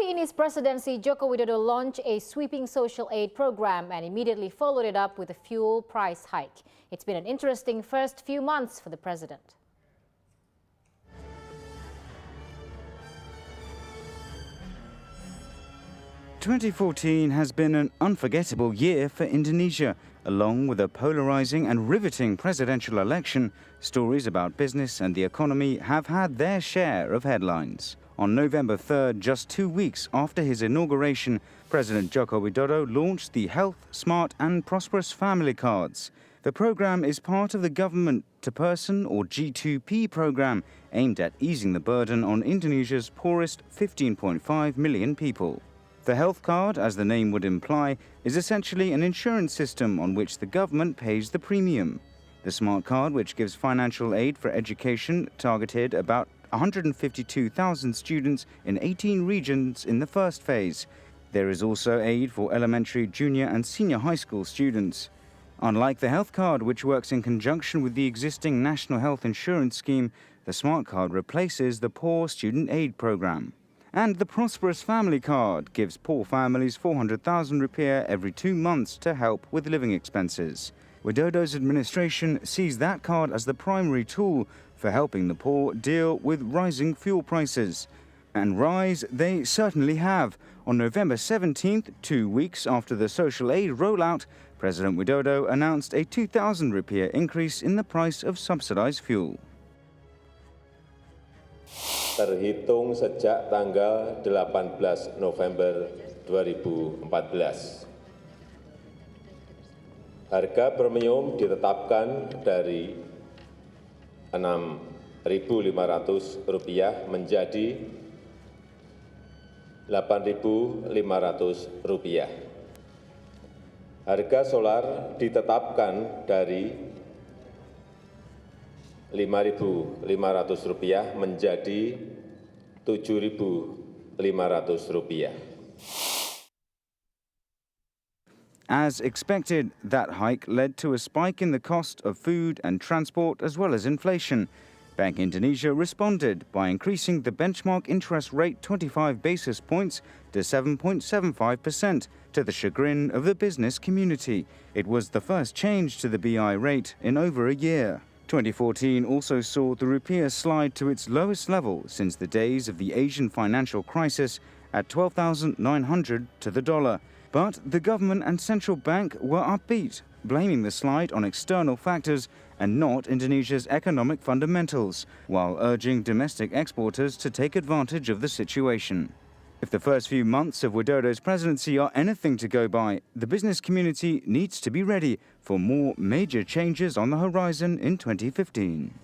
Early in his presidency, Joko Widodo launched a sweeping social aid program and immediately followed it up with a fuel price hike. It's been an interesting first few months for the president. "2014 has been an unforgettable year for Indonesia. Along with a polarizing and riveting presidential election, stories about business and the economy have had their share of headlines. On November 3rd, just 2 weeks after his inauguration, President Joko Widodo launched the Health, Smart and Prosperous Family Cards. The program is part of the government-to-person or G2P program aimed at easing the burden on Indonesia's poorest 15.5 million people. The health card, as the name would imply, is essentially an insurance system on which the government pays the premium. The Smart Card, which gives financial aid for education, targeted about 152,000 students in 18 regions in the first phase. There is also aid for elementary, junior and senior high school students. Unlike the health card, which works in conjunction with the existing National Health Insurance Scheme, the Smart Card replaces the Poor Student Aid Program. And the Prosperous Family Card gives poor families 400,000 rupiah every 2 months to help with living expenses. Widodo's administration sees that card as the primary tool for helping the poor deal with rising fuel prices. And rise they certainly have. On November 17th, 2 weeks after the social aid rollout, President Widodo announced a 2,000 rupiah increase in the price of subsidized fuel. Terhitung sejak tanggal 18 November 2014. Harga premium ditetapkan dari Rp6.500 menjadi Rp8.500. Harga solar ditetapkan dari Rp5.500 menjadi Rp7.500. As expected, that hike led to a spike in the cost of food and transport as well as inflation. Bank Indonesia responded by increasing the benchmark interest rate 25 basis points to 7.75% to the chagrin of the business community. It was the first change to the BI rate in over a year. 2014 also saw the rupiah slide to its lowest level since the days of the Asian financial crisis at 12,900 to the dollar. But the government and central bank were upbeat, blaming the slide on external factors and not Indonesia's economic fundamentals, while urging domestic exporters to take advantage of the situation. If the first few months of Widodo's presidency are anything to go by, the business community needs to be ready for more major changes on the horizon in 2015.